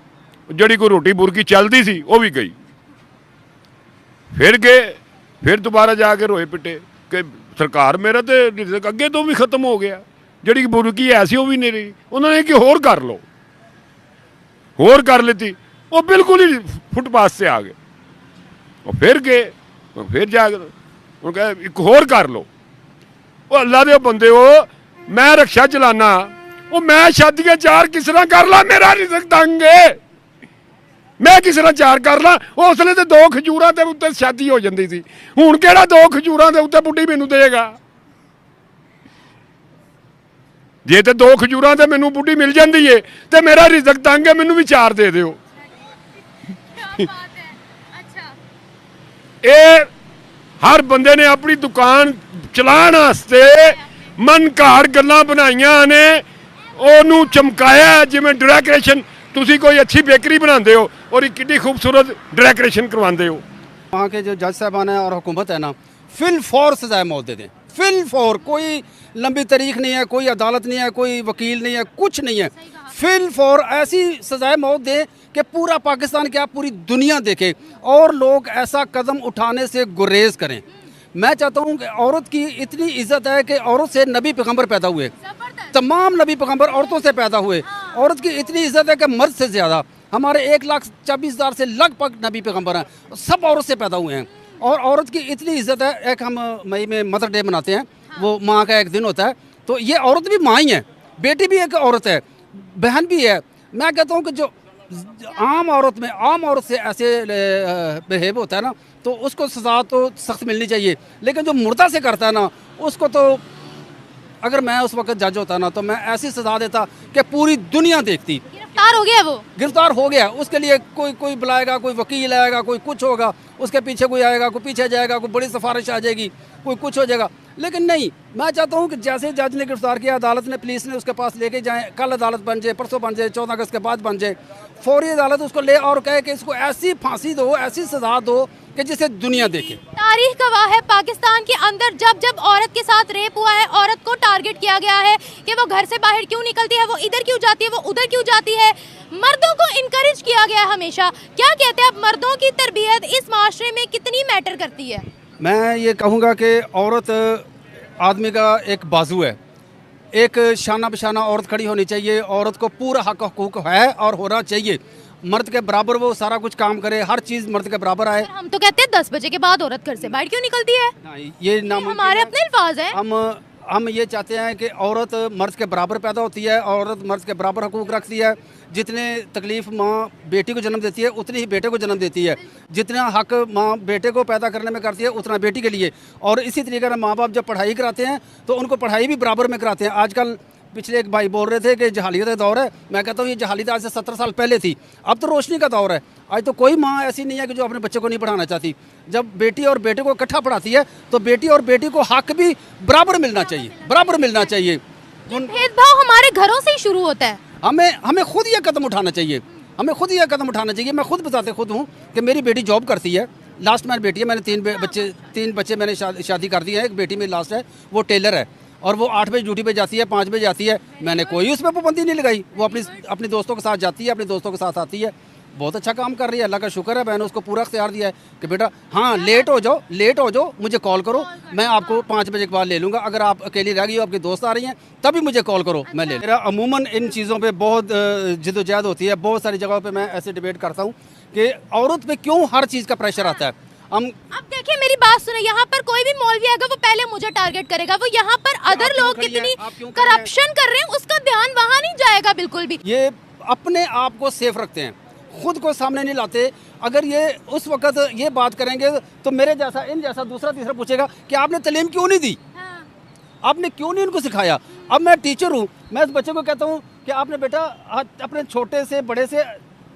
जड़ी कोई रोटी बुरकी चलती सी वो भी गई। फिर गए, फिर दोबारा जाके रोए पिटे कि सरकार मेरा तो रिज़्क अगे तो भी खत्म हो गया, जड़ी बुरकी ऐसी वो भी नहीं रही। उन्होंने कि होर कर लो, होर कर लेती, वो बिल्कुल ही फुटपाथ से आ गए। और फिर गए, फिर जाके उन्होंने कहा एक होर कर लो। वो अल्लाह दे बंदे हो, मैं रक्षा चलाना, वो मैं शादियां चार किस तरह कर ला, मेरा रिज़्क तंग है, मैं किस तरह चार कर ला। उसले तो 2 खजूरां दे उत्ते शादी हो जाती थी, हुण किहड़ा 2 खजूरां दे उत्ते बुढ़ी मैनू देगा। जे तो 2 खजूरां ते मैनू बुढ़ी मिल जाती है तो मेरा रिज़्क तंग है, मैनू भी 4 दे दिओ। ये हर बंदे ने अपनी दुकान चलाण वास्ते मन घाड़ गल्लां बनाईयां ने, ओनू चमकाया जिवें डेकोरेशन। तुसी कोई अच्छी बेकरी बनाते हो और एक कितनी खूबसूरत डेकोरेशन करवाते हो। वहाँ के जो जज साहबान हैं और हुकूमत है ना, फिल फॉर सजाए मौत दे दें, फिल फॉर। कोई लंबी तारीख नहीं है, कोई अदालत नहीं है, कोई वकील नहीं है, कुछ नहीं है, फिल फॉर ऐसी सजाए मौत दें कि पूरा पाकिस्तान क्या पूरी दुनिया देखे और लोग ऐसा कदम उठाने से गुरेज करें। मैं चाहता हूँ कि औरत की इतनी इज्जत है कि औरत से नबी पैगंबर पैदा हुए, तमाम नबी पैगंबर औरतों से पैदा हुए। औरत की इतनी इज्जत है कि मर्द से ज़्यादा। हमारे 1,24,000 से लगभग नबी पैगंबर हैं, सब औरत से पैदा हुए हैं। और औरत की इतनी इज्जत है, एक हम मई में मदर डे मनाते हैं, वो माँ का एक दिन होता है, तो ये औरत भी माँ ही है, बेटी भी एक औरत है, बहन भी है। मैं कहता हूँ कि जो आम औरत में, आम औरत से ऐसे बिहेव होता है ना, तो उसको सज़ा तो सख्त मिलनी चाहिए। लेकिन जो मुर्दा से करता है ना, उसको तो अगर मैं उस वक्त जज होता ना, तो मैं ऐसी सज़ा देता कि पूरी दुनिया देखती। गिरफ्तार हो गया, वो गिरफ्तार हो गया, उसके लिए कोई बुलाएगा, कोई वकील आएगा, कोई कुछ होगा, उसके पीछे कोई आएगा, कोई पीछे जाएगा, कोई बड़ी सिफारिश आ जाएगी, कोई कुछ हो जाएगा। लेकिन नहीं, मैं चाहता हूँ कि जैसे जज ने गिरफ्तार किया, अदालत ने, पुलिस ने उसके पास लेके जाए, कल अदालत बन जाए, परसों बन जाए, 14 अगस्त के बाद बन जाए, फौरी अदालत उसको ले और कहे कि इसको ऐसी फांसी दो, ऐसी सजा दो कि जिसे दुनिया देखे। तारीख गवाह है, पाकिस्तान के अंदर जब जब औरत के साथ रेप हुआ है, औरत को टारगेट किया गया है कि वो घर से बाहर क्यों निकलती है, वो इधर क्यों जाती है, वो उधर क्यों जाती है। मर्दों को इनकरेज किया गया है हमेशा। क्या कहते हैं आप, मर्दों की तरबियत इस माशरे में कितनी मैटर करती है? मैं ये कहूँगा कि औरत आदमी का एक बाजू है, एक शाना बशाना औरत खड़ी होनी चाहिए। औरत को पूरा हक हकूक है और होना चाहिए, मर्द के बराबर वो सारा कुछ काम करे, हर चीज़ मर्द के बराबर आए। हम तो कहते हैं 10 बजे के बाद औरत घर से बाहर क्यों निकलती है? ये नाम हमारे अपने अल्फाज हैं। हम ये चाहते हैं कि औरत मर्द के बराबर पैदा होती है, औरत मर्द के बराबर हकूक़ रखती है। जितने तकलीफ़ माँ बेटी को जन्म देती है उतनी ही बेटे को जन्म देती है। जितना हक माँ बेटे को पैदा करने में करती है उतना बेटी के लिए। और इसी तरीके से माँ बाप जब पढ़ाई कराते हैं तो उनको पढ़ाई भी बराबर में कराते हैं। आजकल पिछले एक भाई बोल रहे थे कि जहालियत का दौर है। मैं कहता हूँ ये जहालियत आज से 17 साल पहले थी, अब तो रोशनी का दौर है। आज तो कोई माँ ऐसी नहीं है कि जो अपने बच्चे को नहीं पढ़ाना चाहती। जब बेटी और बेटे को इकट्ठा पढ़ाती है तो बेटी और बेटी को हक भी बराबर मिलना चाहिए, बराबर मिलना चाहिए। ये भेदभाव हमारे घरों से ही शुरू होता है। हमें खुद ये कदम उठाना चाहिए, हमें खुद ये कदम उठाना चाहिए। मैं खुद बताते खुद हूँ कि मेरी बेटी जॉब करती है, लास्ट मैरिज बेटी है। मैंने तीन बच्चे मैंने शादी कर दी है। एक बेटी मेरी लास्ट है, वो टेलर है और वो 8 बजे ड्यूटी पे जाती है, 5 बजे आती है। मैंने कोई उस पर पाबंदी नहीं लगाई। वो अपने दोस्तों के साथ जाती है, अपने दोस्तों के साथ आती है। बहुत अच्छा काम कर रही है, अल्लाह का शुक्र है। मैंने उसको पूरा इख्तियार दिया है कि बेटा हाँ लेट हो जाओ मुझे कॉल करो, मैं आपको 5 बजे के बाद ले लूँगा। अगर आप अकेली रह गई हो, आपके दोस्त आ रही हैं, तभी मुझे कॉल करो, मैं ले। मेरा अमूमन इन चीज़ों पे बहुत जिद्दोजहद होती है। बहुत सारी जगहों पे मैं ऐसे डिबेट करता हूँ कि औरत पे क्यों हर चीज़ का प्रेशर आता है। अब देखिए मेरी बात सुने, यहाँ पर कोई भी मौलवी आएगा वो पहले मुझे टारगेट करेगा। वो यहाँ पर अदर लोग कितनी करप्शन कर रहे हैं उसका ध्यान वहाँ नहीं जाएगा बिल्कुल भी। ये अपने आप को सेफ रखते हैं, खुद को सामने नहीं लाते। अगर ये उस वक्त ये बात करेंगे तो मेरे जैसा इन जैसा दूसरा तीसरा पूछेगा कि आपने तालीम क्यों नहीं दी, आपने क्यों नहीं उनको सिखाया। अब मैं टीचर हूँ, मैं इस बच्चे को कहता हूँ कि आपने बेटा अपने छोटे से बड़े से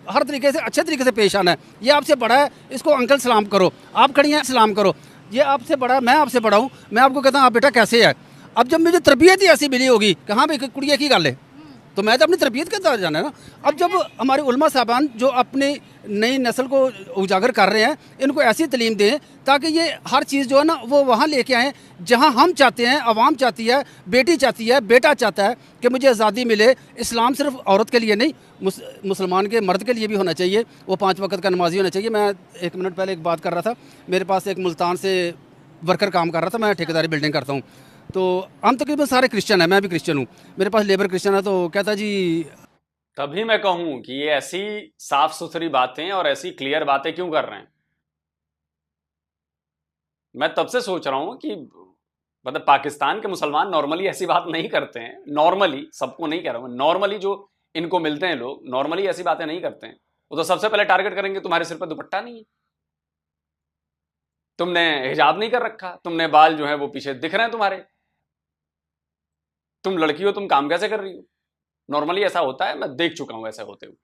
हर तरीके से अच्छे तरीके से पेश आना है। ये आपसे बड़ा है, इसको अंकल सलाम करो, आप खड़ी हैं सलाम करो। ये आपसे बड़ा है, मैं आपसे बड़ा हूँ, मैं आपको कहता हूँ आप बेटा कैसे है। अब जब मुझे तरबियत ही ऐसी मिली होगी कि हाँ भाई कुड़िया की गल है, तो मैं तो अपनी तरबियत के साथ जाना है ना। अब जब हमारे उलमा साहबान जो अपनी नई नस्ल को उजागर कर रहे हैं, इनको ऐसी तालीम दें ताकि ये हर चीज़ जो है ना वो वहाँ लेके आएँ जहाँ हम चाहते हैं, आवाम चाहती है, बेटी चाहती है, बेटा चाहता है कि मुझे आज़ादी मिले। इस्लाम सिर्फ औरत के लिए नहीं, मुसलमान के मर्द के लिए भी होना चाहिए। वो 5 वक्त का नमाजी होना चाहिए। मैं 1 मिनट पहले एक बात कर रहा था, मेरे पास एक मुल्तान से वर्कर काम कर रहा था, मैं ठेकेदारी बिल्डिंग करता हूँ। तो हम तकरीबन सारे क्रिश्चियन हैं, मैं भी क्रिश्चियन हूँ, मेरे पास लेबर क्रिश्चियन है। तो कहता जी तभी मैं कहूं कि ये ऐसी साफ सुथरी बातें और ऐसी क्लियर बातें क्यों कर रहे हैं। मैं तब से सोच रहा हूं कि मतलब पाकिस्तान के मुसलमान नॉर्मली ऐसी बात नहीं करते हैं। नॉर्मली, सबको नहीं कह रहा हूं, नॉर्मली जो इनको मिलते हैं लोग नॉर्मली ऐसी बातें नहीं करते हैं। वो तो सबसे पहले टारगेट करेंगे तुम्हारे सिर पर दुपट्टा नहीं है, तुमने हिजाब नहीं कर रखा, तुमने बाल जो है वो पीछे दिख रहे हैं तुम्हारे, तुम लड़की हो, तुम काम कैसे कर रही हो। नॉर्मली ऐसा होता है, मैं देख चुका हूं ऐसे होते हुए।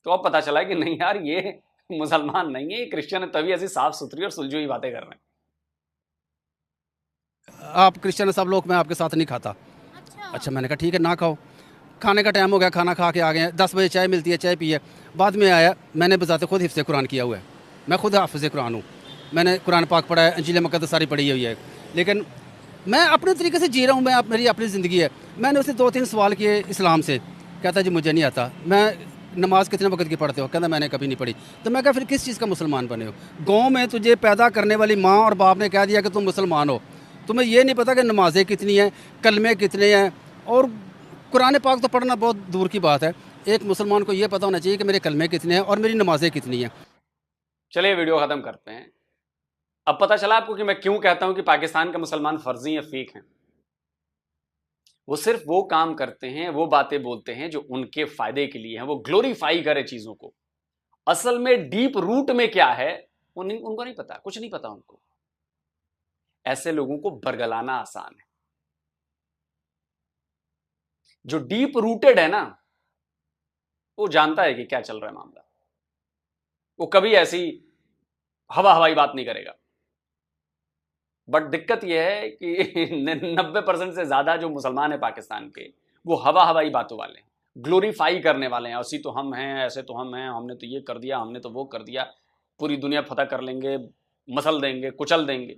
तो अब पता चला कि नहीं यार ये मुसलमान नहीं है, ये क्रिश्चियन है, तभी ऐसी साफ सुथरी और सुलझी हुई बातें कर रहे हैं। आप क्रिश्चियन सब लोग, मैं आपके साथ नहीं खाता। अच्छा मैंने कहा ठीक है ना खाओ। खाने का टाइम हो गया, खाना खा के आ गए। 10 बजे चाय मिलती है, चाय पी है। बाद में आया, मैंने बजाते खुद हिफ्ज़ कुरान किया हुआ है, मैं खुद हाफ़िज़ कुरान हूँ, मैंने कुरान पाक पढ़ा है, इंजील मुक़द्दस सारी पढ़ी हुई है। लेकिन मैं अपने तरीके से जी रहा हूँ, मेरी अपनी ज़िंदगी है। मैंने उससे 2-3 सवाल किए इस्लाम से, कहता जी मुझे नहीं आता। मैं नमाज़ कितने वक्त की पढ़ते हो, कहता मैंने कभी नहीं पढ़ी। तो मैं कहा फिर किस चीज़ का मुसलमान बने हो। गाँव में तुझे पैदा करने वाली माँ और बाप ने कह दिया कि तुम मुसलमान हो, तुम्हें ये नहीं पता कि नमाज़ें कितनी हैं, कलमे कितने हैं, और कुरान पाक तो पढ़ना बहुत दूर की बात है। एक मुसलमान को ये पता होना चाहिए कि मेरे कलमे कितने हैं और मेरी नमाज़ें कितनी हैं। चलिए वीडियो ख़त्म करते हैं। अब पता चला आपको कि मैं क्यों कहता हूं कि पाकिस्तान के मुसलमान फर्जी या फेक हैं। वो सिर्फ वो काम करते हैं, वो बातें बोलते हैं जो उनके फायदे के लिए हैं। वो ग्लोरीफाई करे चीजों को, असल में डीप रूट में क्या है उनको नहीं पता, कुछ नहीं पता उनको। ऐसे लोगों को बरगलाना आसान है। जो डीप रूटेड है ना, वो जानता है कि क्या चल रहा है मामला। वो कभी ऐसी हवा हवाई बात नहीं करेगा। बट दिक्कत यह है कि 90% से ज्यादा जो मुसलमान है पाकिस्तान के, वो हवा हवाई बातों वाले हैं, ग्लोरीफाई करने वाले हैं। ऐसी तो हम हैं, ऐसे तो हम हैं, हमने तो ये कर दिया, हमने तो वो कर दिया, पूरी दुनिया फतह कर लेंगे, मसल देंगे, कुचल देंगे।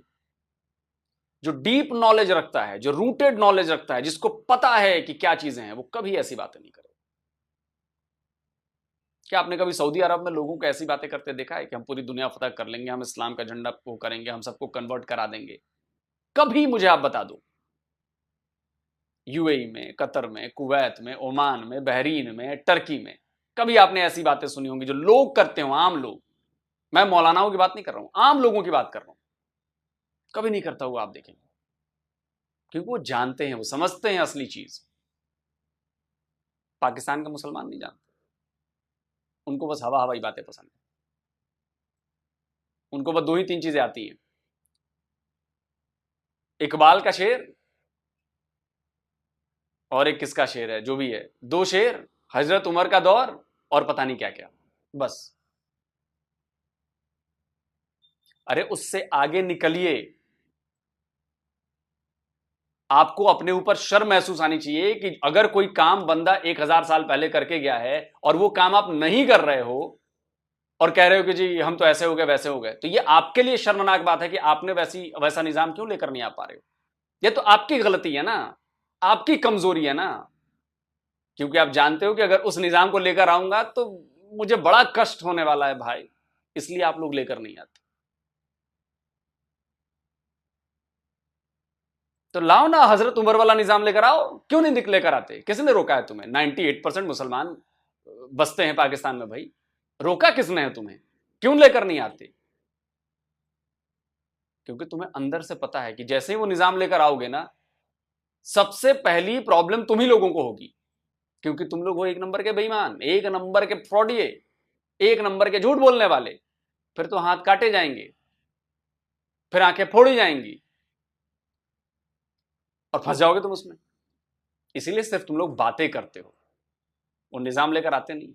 जो डीप नॉलेज रखता है, जो रूटेड नॉलेज रखता है, जिसको पता है कि क्या चीजें हैं, वो कभी ऐसी बातें नहीं करेगा। क्या आपने कभी सऊदी अरब में लोगों को ऐसी बातें करते देखा है कि हम पूरी दुनिया फतह कर लेंगे, हम इस्लाम का झंडा को करेंगे, हम सबको कन्वर्ट करा देंगे? कभी मुझे आप बता दो। यूएई में, कतर में, कुवैत में, ओमान में, बहरीन में, टर्की में कभी आपने ऐसी बातें सुनी होंगी जो लोग करते हो, आम लोग। मैं मौलानाओं की बात नहीं कर रहा हूं, आम लोगों की बात कर रहा हूं। कभी नहीं करता हुआ आप देखेंगे। क्योंकि वो जानते हैं, वो समझते हैं असली चीज। पाकिस्तान का मुसलमान नहीं जानते, उनको बस हवा हवाई बातें पसंद है। उनको बस 2 ही 3 चीजें आती हैं, इकबाल का शेर और एक किसका शेर है, जो भी है, 2 शेर, हजरत उमर का दौर और पता नहीं क्या क्या, बस। अरे उससे आगे निकलिए। आपको अपने ऊपर शर्म महसूस आनी चाहिए कि अगर कोई काम बंदा 1000 साल पहले करके गया है और वो काम आप नहीं कर रहे हो और कह रहे हो कि जी हम तो ऐसे हो गए वैसे हो गए, तो ये आपके लिए शर्मनाक बात है कि आपने वैसा निजाम क्यों लेकर नहीं आ पा रहे हो। ये तो आपकी गलती है ना, आपकी कमजोरी है ना, क्योंकि आप जानते हो कि अगर उस निजाम को लेकर आऊंगा तो मुझे बड़ा कष्ट होने वाला है भाई, इसलिए आप लोग लेकर नहीं आते। तो लाओ ना, हजरत उमर वाला निजाम लेकर आओ, क्यों नहीं लेकर आते? किसने रोका है तुम्हें? 98% मुसलमान बसते हैं पाकिस्तान में भाई, रोका किसने है तुम्हें? क्यों लेकर नहीं आते? क्योंकि तुम्हें अंदर से पता है कि जैसे ही वो निजाम लेकर आओगे ना, सबसे पहली प्रॉब्लम तुम ही लोगों को होगी, क्योंकि तुम लोग हो 1 नंबर के बेईमान, 1 नंबर के फ्रॉडिये, 1 नंबर के झूठ बोलने वाले। फिर तो हाथ काटे जाएंगे, फिर आंखें फोड़ी जाएंगी और फंस जाओगे तुम उसमें। इसीलिए सिर्फ तुम लोग बातें करते हो, वो निजाम लेकर आते नहीं।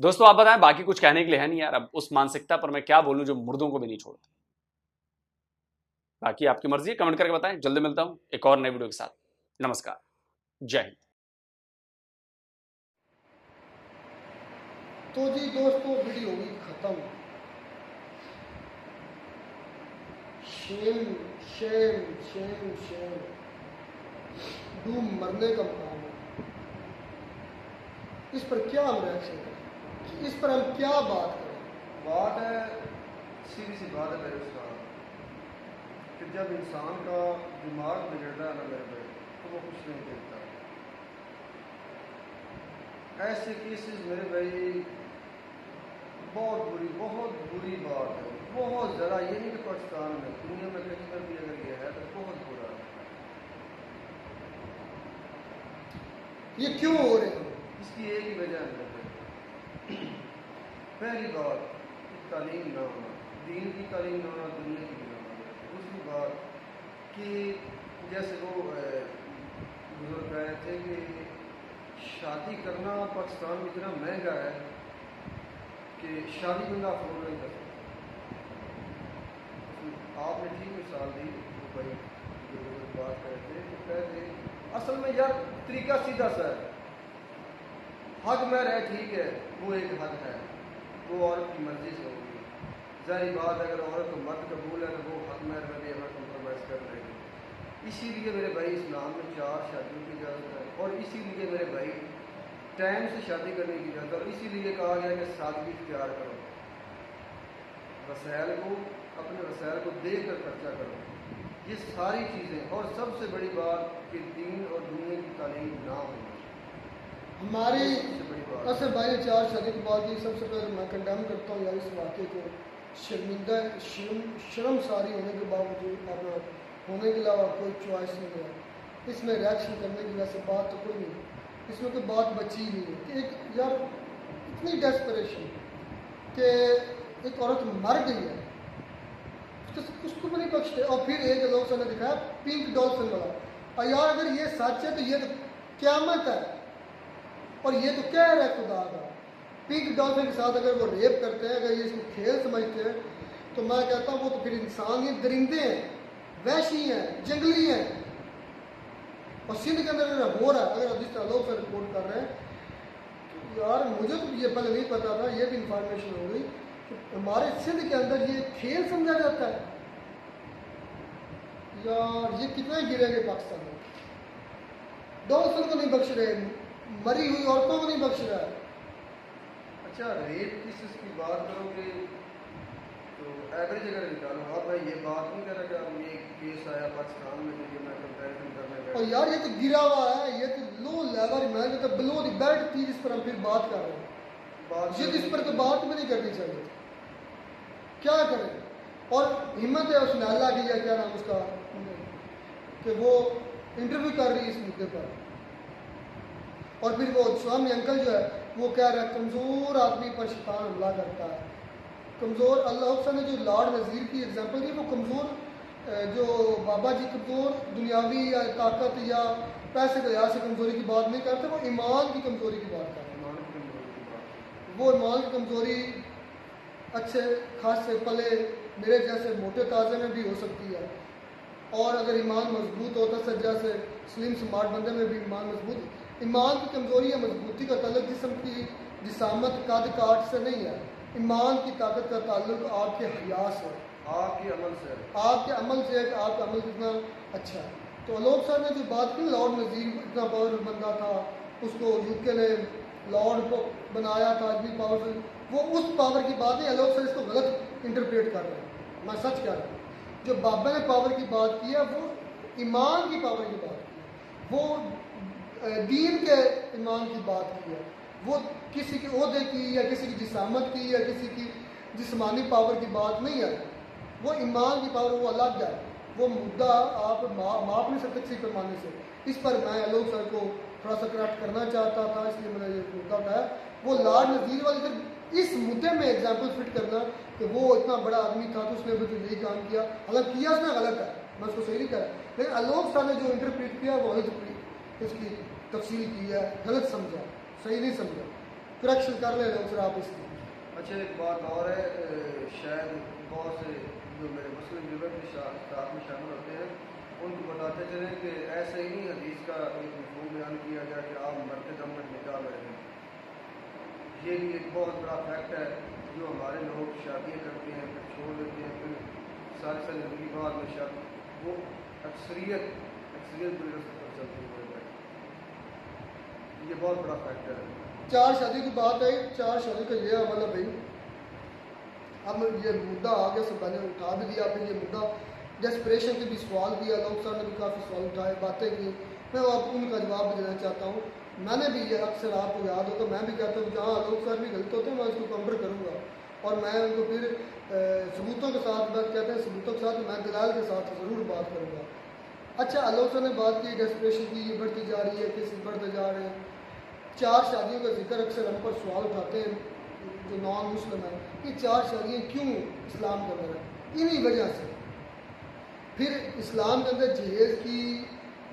दोस्तों आप बताएं, बाकी कुछ कहने के लिए है नहीं यार। अब उस मानसिकता पर मैं क्या बोलूं जो मुर्दों को भी नहीं छोड़ती। बाकी आपकी मर्जी है, कमेंट करके बताएं। जल्दी मिलता हूं एक और नए वीडियो के साथ। नमस्कार, जय हिंद। तो जी दोस्तों, वीडियो होगी खत्म। शेम शेम शेम शेम, डूब मरने का मुकाम है। इस पर क्या हम रिएक्शन करें, इस पर हम क्या बात करें? बात है, सीधी सी बात है मेरे उस्ताद, कि जब इंसान का दिमाग बिगड़ता है ना मेरे भाई, तो वो कुछ नहीं देखता। ऐसे केसेस मेरे भाई बहुत बुरी बात है, बहुत ज़्यादा। ये नहीं कि पाकिस्तान में, दुनिया में कहीं पर भी अगर ये है तो बहुत बुरा है। ये क्यों हो रहे हैं? इसकी एक ही वजह है। पहली बात, तालीम ना होना, दीन की तालीम ना होना, दुनिया की भी ना होना। दूसरी बात कि जैसे वो बुजुर्ग कहे थे कि शादी करना पाकिस्तान में इतना महंगा है कि शादी बंदा अफोर्ड नहीं कर सकता। आपने ठीक मिसाल दी, वो भाई जो बुजुर्ग बात कर रहे थे, तो कहते असल में यार तरीका सीधा सा है। हक में रहे, ठीक है, वो एक हक है, वो औरत की मर्जी से होगी। ज़ाहिर बात अगर औरत को मर्द कबूल है तो वो हक में रहे, हमें कंप्रोमाइज़ कर लेगी। इसीलिए मेरे भाई इस्लाम में 4 शादियों की इजाज़त है, और इसीलिए मेरे भाई टाइम से शादी करने की इजाज़त है, और इसीलिए कहा गया कि सादगी इख्तियार करो, वसाइल को, अपने वसाइल को देख कर खर्चा करो। ये सारी चीज़ें, और सबसे बड़ी बात कि दीन और दुनिया की तालीम ना हो। हमारी असर भाई ने 4 शादी की बात की। सबसे पहले मैं कंडेम करता हूँ यार इस वाक़े को। शर्मिंदा शर्मसारी होने के बावजूद, अपना होने के अलावा कोई चॉइस नहीं है। इसमें रिएक्शन करने की वैसे बात तो कोई नहीं, इसमें कोई बात बची ही नहीं है कि एक यार इतनी डेस्परेशन कि एक औरत मर गई है, उसको भी नहीं बख्शते। और फिर एक लोग ने दिखाया पिंक डॉल्फिन वाला, और यार अगर ये सच है तो ये तो क़यामत है, और ये तो कह रहा है खुदा का। पिंक डॉल्फिन के साथ अगर वो रेप करते हैं, अगर ये इसको खेल समझते हैं, तो मैं कहता हूँ वो तो फिर इंसान, ये दरिंदे हैं, वैशी हैं, जंगली हैं। और सिंध के अंदर अगर हो रहा है, अगर जिस तरह लोग से रिपोर्ट कर रहे हैं, तो यार मुझे तो ये पहले नहीं पता था, ये भी इंफॉर्मेशन हो गई कि हमारे सिंध के अंदर ये खेल समझा जाता है। यार ये कितना गिरेंगे पाकिस्तान में। डॉल्फिन को नहीं बख्श रहे, मरी हुई औरतों को नहीं बख्श रहा है। अच्छा, रेप केसेस की बात करोगे तो एवरेज अगर निकालो, अब मैं ये बात नहीं कर रहा कि अब ये केस आया पाकिस्तान में, तो ये मैं कंपेरिजन करने का। और यार ये तो गिरा हुआ है, ये तो लो लेवल में, तो बिलो द बेल्ट थी जिस पर हम फिर बात कर रहे हैं। ये इस पर तो बात भी नहीं करनी चाहिए, क्या करें। और हिम्मत है उस नाला की, या क्या नाम उसका, कि वो इंटरव्यू कर रही है इस मुद्दे पर, और फिर वो स्वामी अंकल जो है वो कह रहा है कमज़ोर आदमी पर शैतान हमला करता है। कमज़ोर अल्लाह हुस्न ने जो लॉर्ड नज़ीर की एग्जांपल दी, वो कमज़ोर जो बाबा जी कमज़ोर दुनियावी या ताकत या पैसे के लिहाज से कमज़ोरी की बात नहीं करते, वो ईमान की कमज़ोरी की बात करते हैं। वो ईमान की कमज़ोरी अच्छे खासे पले मेरे जैसे मोटे ताज़े में भी हो सकती है, और अगर ईमान मजबूत होता सज्जा से स्लिम स्मार्ट बंदे में भी ईमान मजबूत। ईमान की कमज़ोरी या मजबूती का ताल्लुक जिस्म की जिसामत कद काट से नहीं है, ईमान की ताकत का ताल्लुक आपके हया से, आपके अमल से, आपके अमल से, आपका अमल कितना अच्छा है। तो आलोक सर ने जो बात की, लॉर्ड नज़ीर इतना पावरफुल बंदा था, उसको यूके ने लॉर्ड को बनाया था, इतनी पावरफुल, वो उस पावर की बात नहीं। आलोक सर इसको गलत इंटरप्रेट कर रहे हैं, मैं सच कह रहा हूँ। जो बाबा ने पावर की बात की है वो ईमान की पावर की बात की है, वो दीन के ईमान की बात की है, वो किसी के ओहदे की या किसी की जिसामत की या किसी की जिस्मानी पावर की बात नहीं है। वो ईमान की पावर वो अलग है, वो मुद्दा आप माप नहीं सकते किसी पैमाने से। इस पर मैं आलोक सर को थोड़ा सा करेक्ट करना चाहता था, इसलिए मैंने ये मुद्दा उठाया। वो लॉर्ड नज़ीर वाली जब इस मुद्दे में एग्जाम्पल फिट करना कि वो इतना बड़ा आदमी था तो उसने भी तो यही काम किया, हालांकि किया उसने गलत है, मैं उसको सही नहीं कर रहा, लेकिन आलोक सर ने जो इंटरप्रेट किया वो इसकी तफसील की है, गलत समझा, सही नहीं समझा, करेक्शन कर ले सर आप इसकी। अच्छा, एक बात और है, शायद बहुत से जो मेरे मुस्लिम व्यूअर के साथ में शामिल होते हैं उनको बताते चलें कि ऐसे ही हदीस का एक मफहूम बयान किया गया कि आप मरते दम में निकाल रहे हैं। ये भी एक बहुत बड़ा फैक्ट है जो हमारे लोग शादियाँ करते हैं फिर छोड़ देते हैं, फिर सारी सारी ज़िंदगी बाद में शादी, वो अक्सरियत की वजह से चलती है। ये बहुत बड़ा फैक्टर है। 4 शादी की बात है, 4 शादी का ये मतलब भाई, अब ये मुद्दा आगे से मैंने उठा भी दिया, फिर ये मुद्दा डेस्परेशन के भी सवाल किया, लोग सर ने भी काफ़ी सवाल उठाए, बातें की, मैं आपको उनका जवाब भी देना चाहता हूँ। मैंने भी ये अक्सर आपको याद होगा, मैं भी कहता हूँ जहाँ लोग सर भी गलत होते हैं मैं उसको काउंटर करूँगा, और मैं उनको फिर सबूतों के साथ बात कहते हैं, सबूतों के साथ मैं दलाल के साथ ज़रूर बात करूँगा। अच्छा, आलोक सर ने बात की डेस्परेशन की, ये बढ़ती जा रही है, केसेस बढ़ते जा रहे हैं। 4 शादियों का जिक्र अक्सर हम पर सवाल उठाते हैं जो नॉन मुस्लिम है, ये 4 शादियाँ क्यों इस्लाम के अंदर है? इन्हीं वजह से। फिर इस्लाम के अंदर जहेज़ की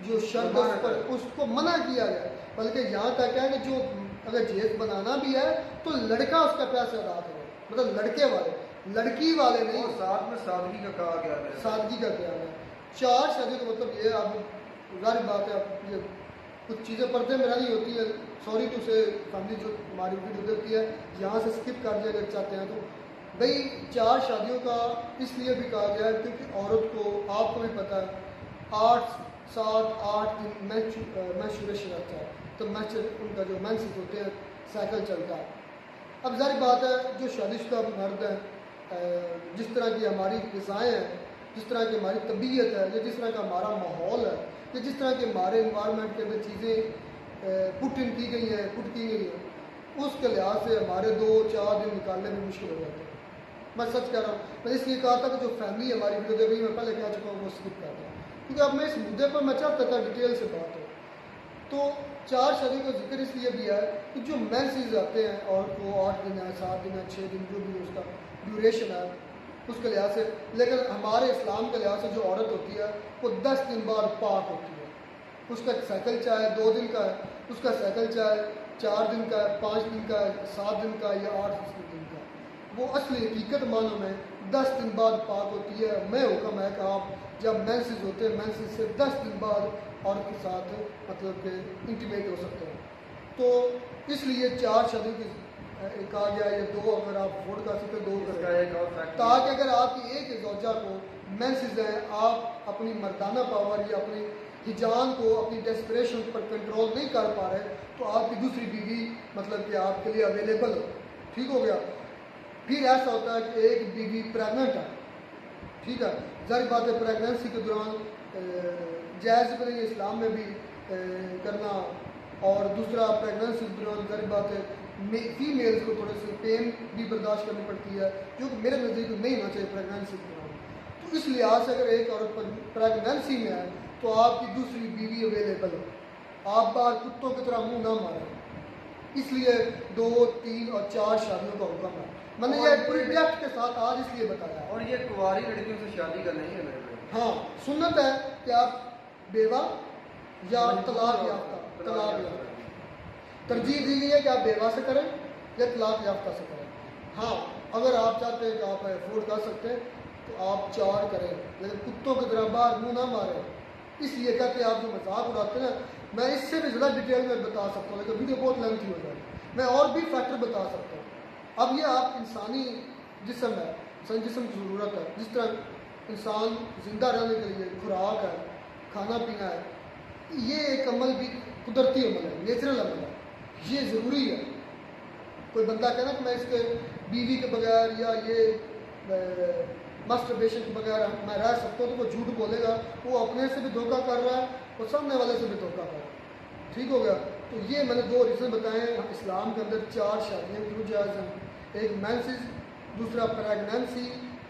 जो शर्त है पर उसको मना किया गया, बल्कि यहाँ तक है कि जो अगर जहेज़ बनाना भी है तो लड़का उसका पैसा अदा करे, मतलब लड़के वाले, लड़की वाले नहीं। और साथ में सादगी का कहा गया है, सादगी का क्या है। 4 शादियों का मतलब ये, अब जाहिर बात है, अब ये कुछ चीज़ें पर्दे में नहीं होती है, सॉरी टू से फैमिली जो हमारी वीडियो देखती है यहाँ से स्किप कर दिया अगर चाहते हैं तो। भाई 4 शादियों का इसलिए भी कहा गया है क्योंकि औरत को, आपको भी पता है, 8, 7, 8 दिन मैंस्ट्रुएशन रहता है, तो उनका जो मेंसेस होते हैं साइकिल चलता है। अब जाहिर बात है जो शादीशुदा मर्द हैं, जिस तरह की हमारी ग़िज़ाएँ हैं, जिस तरह की हमारी तबीयत है, या जिस तरह का हमारा माहौल है, या जिस तरह के हमारे इन्वायरमेंट के अंदर चीज़ें पुट की गई हैं, उसके लिहाज से हमारे 2-4 दिन निकालने में मुश्किल हो जाते हैं। मैं सच कह रहा हूँ, मैं इसलिए कहा था कि जो फैमिली हमारी वीडियो देख रही है, मैं पहले कह चुका हूँ, वो स्किप कर दें, क्योंकि अब मैं इस मुद्दे पर मैं चाहता था डिटेल से बात हो। तो 4 शादी का जिक्र इसलिए भी है कि जो मेंसेस आते हैं और को 8 दिन है, 7 दिन है, 6 दिन, जो भी उसका ड्यूरेशन है उसके लिहाज से, लेकिन हमारे इस्लाम के लिहाज से जो औरत होती है वो 10 दिन बाद पाक होती है। उसका साइकिल चाहे 2 दिन का है, उसका साइकिल चाहे 4 दिन का है, 5 दिन का है, 7 दिन का या 8 दिन का, वो असली हकीकत मानों में 10 दिन बाद पाक होती है। मैं हुक्म है कि आप जब मेंसेस होते हैं, मेंसेस से 10 दिन बाद औरत के साथ मतलब कि इंटीमेट हो सकते हैं। तो इसलिए 4 शादी की कहा गया, ये 2 अगर आप अफोर्ड कर सकते 2 करें, ताकि अगर आपकी एक ज़ौजा को मेंसेस हैं, आप अपनी मर्दाना पावर या अपनी हिजान को, अपनी डेस्परेशन पर कंट्रोल नहीं कर पा रहे, तो आपकी दूसरी बीवी मतलब कि आपके लिए अवेलेबल हो। ठीक हो गया। फिर ऐसा होता है कि एक बीवी प्रेगनेंट है, ठीक है, जाहिर बात है प्रेगनेंसी के दौरान जायज़ भी नहीं इस्लाम में भी करना, और दूसरा प्रेगनेंसी के दौरान जाहिर बात है फीमेल्स को थोड़े से पेन भी बर्दाश्त करनी पड़ती है, जो कि मेरे नज़दीक नहीं होना चाहिए प्रेगनेंसी के दौरान। तो इस लिहाज से अगर एक औरत प्रेगनेंसी में है तो आपकी दूसरी बीवी अवेलेबल हो। आप बाहर कुत्तों की तरह मुंह ना मारें, इसलिए 2, 3 और 4 शादियों का हुक्म है। मैंने ये पूरी डेप्थ के साथ आज इसलिए बताया। और ये कुंवारी लड़कियों से शादी करनी है मेरे भाई। हाँ, सुन्नत है कि आप बेवा या तलाक याफ्ता तरजीह दी गई है कि आप बेवा से करें या तलाक याफ्ता से करें। हाँ, अगर आप चाहते हैं कि आप अफोर्ड कर सकते हैं तो आप 4 करें, लेकिन कुत्तों की तरह बाहर मुंह ना मारें। इसलिए कहते हैं आप जो मजाक उड़ाते हैं, मैं इससे भी ज़्यादा डिटेल में बता सकता हूँ, लेकिन वीडियो बहुत लेंथी हो जाएगी। मैं और भी फैक्टर बता सकता हूँ। अब ये आप इंसानी जिस्म है, इंसान जिस्म की ज़रूरत है। जिस तरह इंसान ज़िंदा रहने के लिए खुराक है, खाना पीना है, ये एक अमल भी कुदरती अमल है, नेचुरल अमल है, ये ज़रूरी है। कोई बंदा कहना कि मैं इसके बीवी के बगैर या ये मास्टरबेशन के बगैर मैं रह सकता हूँ, तो वो झूठ बोलेगा। वो अपने से भी धोखा कर रहा है और सामने वाले से भी धोखा कर रहा है। ठीक हो गया। तो ये मैंने 2 रीज़न बताए हैं। इस्लाम के अंदर 4 शादियाँ क्यों जायज़ हैं, एक मेंसेस, दूसरा प्रेगनेंसी,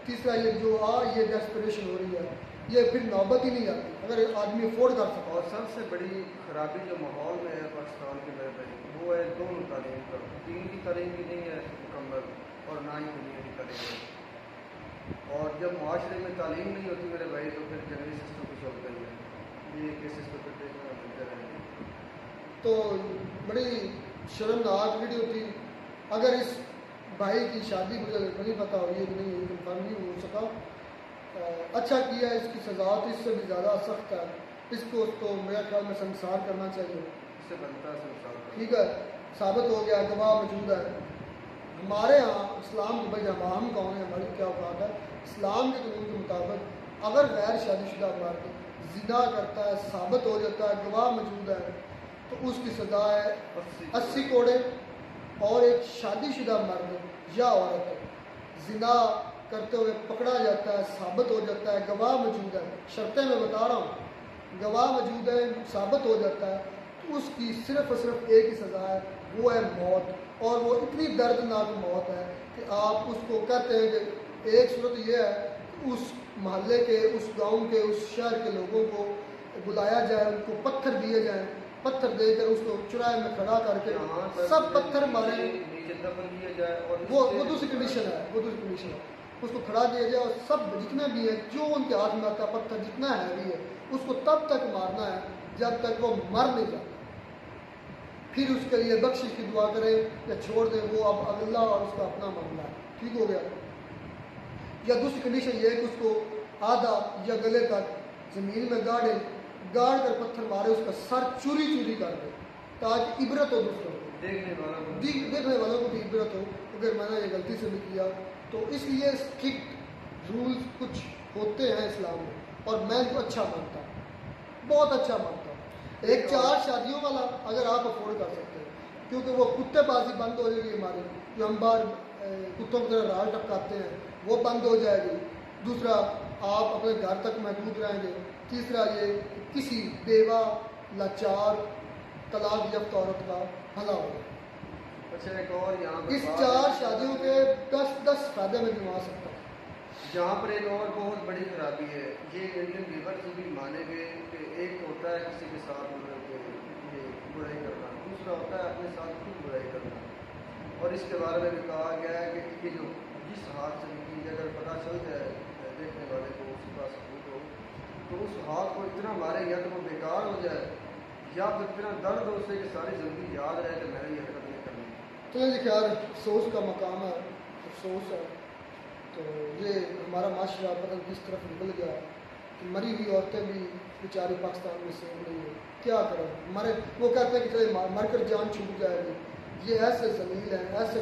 तीसरा ये जो ये डेस्परेशन हो रही है, ये फिर नौबत ही नहीं आती अगर आदमी अफोर्ड कर सकता। और सबसे बड़ी खराबी जो माहौल में है पाकिस्तान के मेरे भाई, वो है दोनों तालीम का। दीन की तालीम भी नहीं है मुकम्मल और ना ही दुनिया की तालीम है। और जब माशरे में तालीम नहीं होती मेरे भाई, तो फिर जंगली सिस्टम कुछ होता ही है। ये केसेस को फिर देखना मिलते रहेंगे। तो बड़ी शर्मनाक वीडियो थी। अगर इस भाई की शादी मुझे नहीं पता हुई है कि नहीं हुई, कन्फर्म नहीं हो सका। अच्छा किया, इसकी सज़ा तो इससे भी ज़्यादा सख्त है। इसको तो मेरे ख्याल में संसार करना चाहिए। इससे बनता है संसार। ठीक है, साबित हो गया, गवाह मौजूद है। हमारे यहाँ इस्लाम की वजह हम कौन है, हमारी क्या औकात है। इस्लाम के कानून के मुताबिक अगर गैर शादीशुदा मर्द ज़िना करता है, साबित हो जाता है, गवाह मौजूद है, तो उसकी सज़ा है 80 कोड़े। और एक शादीशुदा मर्द या औरत ज़िना करते हुए पकड़ा जाता है, साबित हो जाता है, गवाह मौजूद है, शर्तें मैं बता रहा हूँ, गवाह मौजूद है, साबित हो जाता है, तो उसकी सिर्फ और सिर्फ एक ही सज़ा है, वो है मौत। और वो इतनी दर्दनाक मौत है कि आप उसको कहते हैं कि एक सूरत ये है कि उस मोहल्ले के, उस गांव के, उस शहर के लोगों को बुलाया जाए, उनको पत्थर दिए जाएँ, पत्थर देकर उसको चुराहे में खड़ा करके सब पत्थर मारे। वो दूसरी कंडीशन है, वो दूसरी कंडीशन है। उसको खड़ा किया जाए और सब जितने भी है, जो उनके हाथ में आता पत्थर जितना हैवी है, उसको तब तक मारना है जब तक वो मर नहीं जाता। फिर उसके लिए बख्शिश की दुआ करें या छोड़ दें, वो अब अल्लाह और उसका अपना मामला है। ठीक हो गया। या दूसरी कंडीशन ये है कि उसको आधा या गले तक ज़मीन में गाड़ कर पत्थर मारे, उसका सर चूरी कर दे, ताकि इबरत हो दूसरों को, देखने वालों को भी इबरत हो। अगर मैंने ये गलती से भी किया तो इसलिए स्ट्रिक्ट रूल्स कुछ होते हैं इस्लाम में, और मैं इनको अच्छा मानता हूँ, बहुत अच्छा मानता हूँ। एक 4 शादियों वाला अगर आप अफोर्ड कर सकते हैं, क्योंकि वो कुत्तेबाजी बंद हो जाएगी हमारी, जो हम बाहर कुत्तों की तरह राल टपकाते हैं, वो बंद हो जाएगी। दूसरा, आप अपने घर तक महदूद रहेंगे। तीसरा, ये किसी बेवा, लाचार, तलाक याफ्ता औरत का भला होगा। अच्छा, एक और यहाँ इस 4 शादियों के 10 फायदे में गिनवा सकता हूँ। जहाँ पर एक और बहुत बड़ी खराबी है, ये इंडियन व्यूअर्स भी मानेंगे कि एक होता है किसी के साथ ये बुराई करना, दूसरा होता है अपने साथ खुद बुराई करना। और इसके बारे में भी कहा गया है कि ये जो जिस हाथ से भी अगर पता चल जाए देखने वाले को, उसके पास सबूत हो, तो उस हाथ को इतना मारे या तो वो बेकार हो जाए, या फिर इतना दर्द हो उसे कि सारी ज़िंदगी याद रहे कि मैंने ये हरकत नहीं करनी। तो जी खैर, अफसोस का मकाम है, अफसोस है। तो ये हमारा माशरा पता किस तरफ निकल गया कि मरी हुई औरतें भी बेचारी पाकिस्तान में सेव नहीं है। क्या करें, हमारे वो कहते हैं कि चले मर कर जान छूट जाएगी। ये ऐसे जलील हैं, ऐसे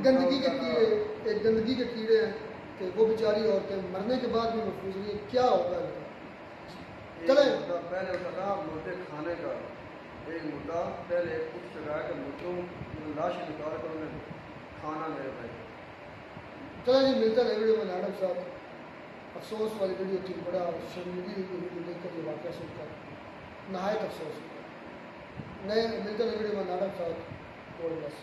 गंदगी के कीड़े, एक गंदगी के कीड़े हैं कि वो बेचारी औरतें मरने के बाद भी महफूज नहीं। क्या होगा चले पहले उठा मुर्दे खाने का एक मुद्दा, पहले कुछ लगा कर मुर्दों लाश निकाल कर उन्हें खाना मेरे भाई। चलो जी, मिलता है वीडियो में नाडम साहब। अफसोस वाली वीडियो थी, बड़ा शर्मिंदगी वीडियो देख कर ये वाक़या सुनकर नहायत अफसोस। नए मिलते हैं वीडियो में नाडम साहब। God bless.